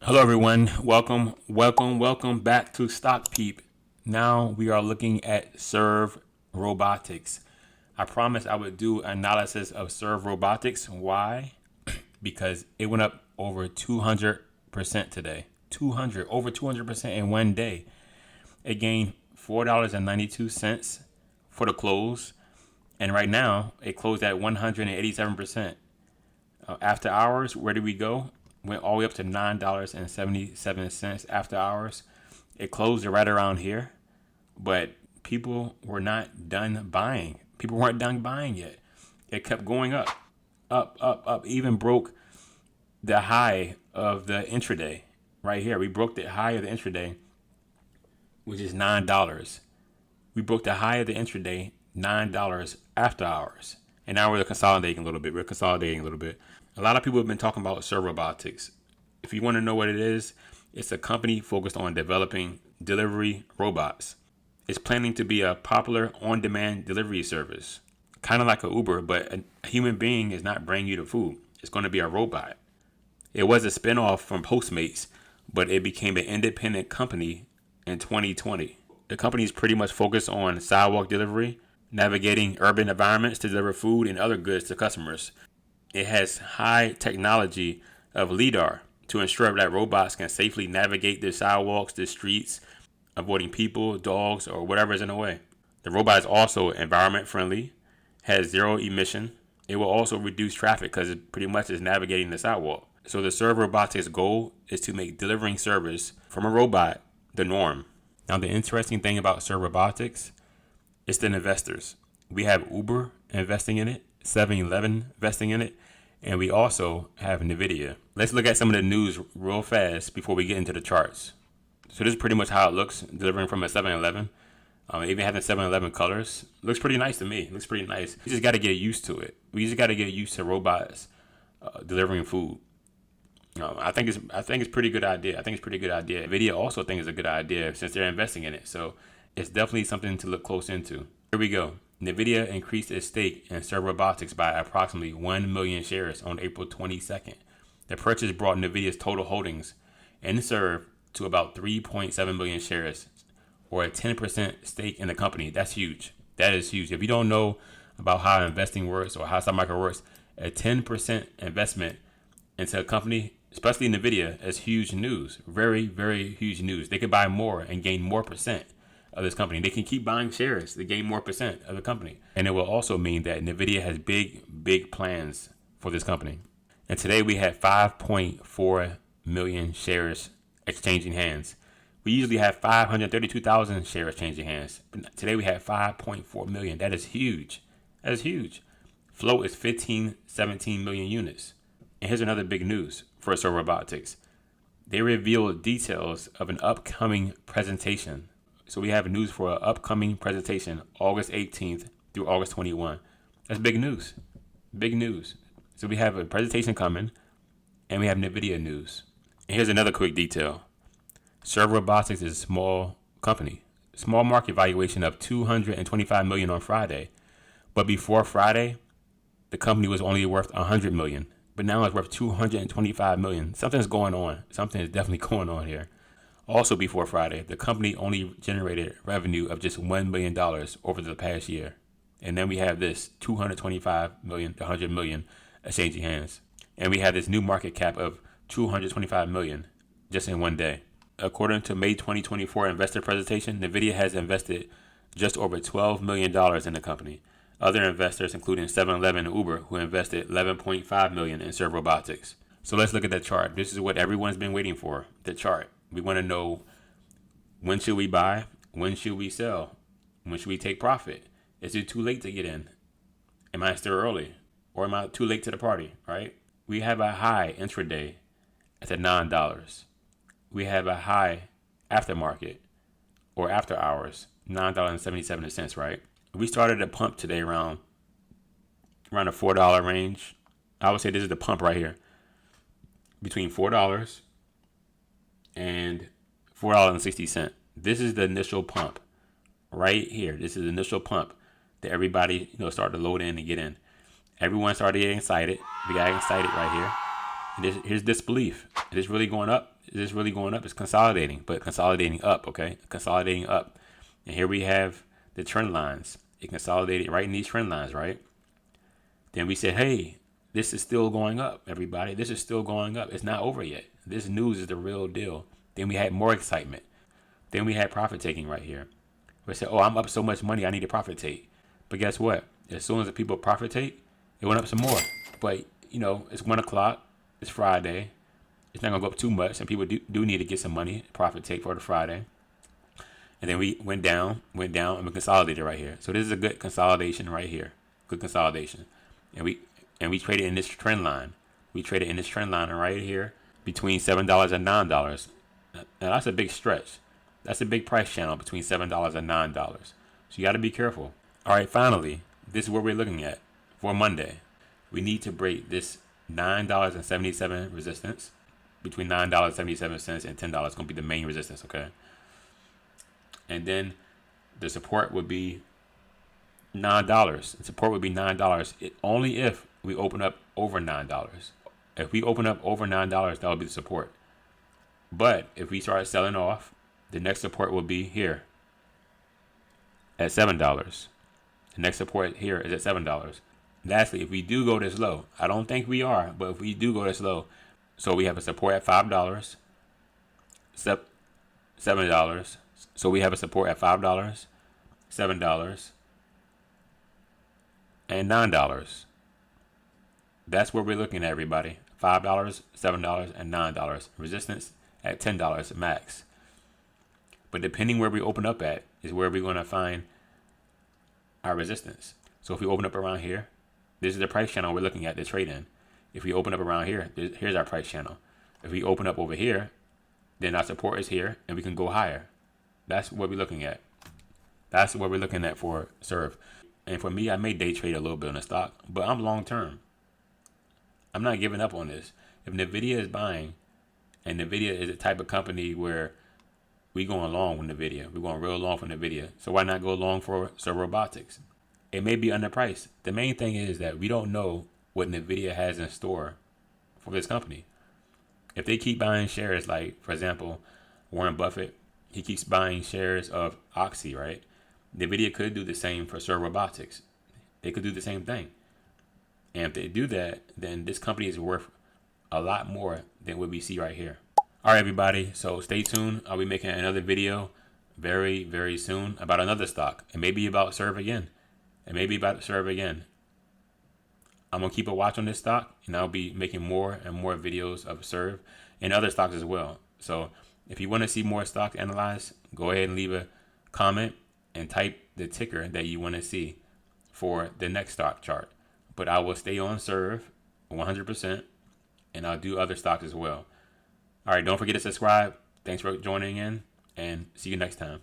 Hello everyone, welcome back to Stock Peep. Now we are looking at Serv Robotics. I promised I would do analysis of Serv Robotics. Why? Because it went up over 200% today. Over 200% in one day. It gained $4.92 for the close, and right now it closed at 187%. After hours, where did we go? Went all the way up to $9.77 after hours. It closed right around here, but people were not done buying. People weren't done buying yet. It kept going up, up, even broke the high of the intraday right here. We broke the high of the intraday, which is $9. We broke the high of the intraday, $9 after hours. And now we're consolidating a little bit. A lot of people have been talking about Serv Robotics. If you want to know what it is, it's a company focused on developing delivery robots. It's planning to be a popular on-demand delivery service, kind of like an Uber, but a human being is not bringing you the food. It's going to be a robot. It was a spinoff from Postmates, but it became an independent company in 2020. The company is pretty much focused on sidewalk delivery, navigating urban environments to deliver food and other goods to customers. It has high technology of LiDAR to ensure that robots can safely navigate the sidewalks, the streets, avoiding people, dogs, or whatever is in the way. The robot is also environment friendly, has zero emission. It will also reduce traffic because it pretty much is navigating the sidewalk. So the Serv Robotics goal is to make delivering service from a robot the norm. Now the interesting thing about Serv Robotics is the investors. We have Uber investing in it, 7-Eleven investing in it, and we also have NVIDIA. Let's look at some of the news real fast before we get into the charts. So this is pretty much how it looks, delivering from a 7-Eleven. Even having 7-Eleven colors. Looks pretty nice to me. Looks pretty nice. We just got to get used to it. We just got to get used to robots delivering food. I think it's pretty good idea. NVIDIA also thinks it's a good idea since they're investing in it. So it's definitely something to look close into. Here we go. NVIDIA increased its stake in Serv Robotics by approximately 1 million shares on April 22nd. The purchase brought NVIDIA's total holdings in Serv to about 3.7 million shares, or a 10% stake in the company. That's huge. That is huge. If you don't know about how investing works or how stock market works, a 10% investment into a company, especially NVIDIA, is huge news. Very, very huge news. They could buy more and gain more percent of this company. They can keep buying shares to gain more percent of the company. And it will also mean that NVIDIA has big plans for this company. And today we had 5.4 million shares exchanging hands. We usually have 532,000 shares changing hands. But today we had 5.4 million. That is huge. Float is 17 million units. And here's another big news for Serv Robotics. They revealed details of an upcoming presentation. So we have news for an upcoming presentation, August 18th through August 21. That's big news. So we have a presentation coming, and we have NVIDIA news. And here's another quick detail. Serv Robotics is a small company. Small market valuation of $225 million on Friday. But before Friday, the company was only worth $100 million. But now it's worth $225 million. Something's going on. Something is definitely going on here. Also before Friday, the company only generated revenue of just $1 million over the past year. And then we have this $225 million to $100 million exchanging hands. And we have this new market cap of $225 million just in one day. According to May 2024 investor presentation, NVIDIA has invested just over $12 million in the company. Other investors, including 7-Eleven and Uber, who invested $11.5 million in Serv Robotics. So let's look at the chart. This is what everyone's been waiting for, the chart. We want to know, when should we buy? When should we sell? When should we take profit? Is it too late to get in? Am I still early? Or am I too late to the party, right? We have a high intraday at $9. We have a high aftermarket or after hours, $9.77, right? We started a pump today around the $4 range. I would say this is the pump right here. Between $4 and $4.60. This is the initial pump right here. This is the initial pump that everybody started to load in and get in. Everyone started getting excited. We got excited right here. Here's disbelief. Is this really going up? Is this really going up? It's consolidating, but consolidating up, okay? Consolidating up. And here we have the trend lines. It consolidated right in these trend lines, right? Then we said, hey, this is still going up, everybody. This is still going up. It's not over yet. This news is the real deal. Then we had more excitement. Then we had profit taking right here. We said, oh, I'm up so much money, I need to profit take. But guess what? As soon as the people profit take, it went up some more. But, you know, it's 1 o'clock. It's Friday. It's not going to go up too much. And people do need to get some money, profit take for the Friday. And then we went down, and we consolidated right here. So this is a good consolidation right here. Good consolidation. And we traded in this trend line. We traded in this trend line right here between $7 and $9. Now that's a big stretch. That's a big price channel between $7 and $9. So you got to be careful. All right, finally, this is what we're looking at for Monday. We need to break this $9.77 resistance between $9.77 and $10 is going to be the main resistance, okay? And then the support would be $9. Support would be $9 only if we open up over $9. If we open up over $9, that would be the support. But if we start selling off, the next support will be here at $7. The next support here is at $7. Lastly, if we do go this low, I don't think we are, but if we do go this low, so we have a support at $5, $7. So we have a support at $5, $7, and $9. That's what we're looking at, everybody. $5, $7, and $9. Resistance at $10 max. But depending where we open up at is where we're going to find our resistance. So if we open up around here, this is the price channel we're looking at the trade in. If we open up around here, here's our price channel. If we open up over here, then our support is here and we can go higher. That's what we're looking at. That's what we're looking at for Serv. And for me, I may day trade a little bit on the stock, but I'm long term. I'm not giving up on this. If NVIDIA is buying, and NVIDIA is the type of company where we going long with NVIDIA. We're going real long for NVIDIA. So why not go long for Serv Robotics? It may be underpriced. The main thing is that we don't know what NVIDIA has in store for this company. If they keep buying shares, like, for example, Warren Buffett, he keeps buying shares of Oxy, right? NVIDIA could do the same for Serv Robotics. They could do the same thing. And if they do that, then this company is worth a lot more than what we see right here. All right, everybody. So stay tuned. I'll be making another video very, very soon about another stock. And maybe about Serv again. I'm going to keep a watch on this stock. And I'll be making more and more videos of Serv and other stocks as well. So if you want to see more stocks analyzed, go ahead and leave a comment and type the ticker that you want to see for the next stock chart. But I will stay on Serv 100%, and I'll do other stocks as well. All right, don't forget to subscribe. Thanks for joining in, and see you next time.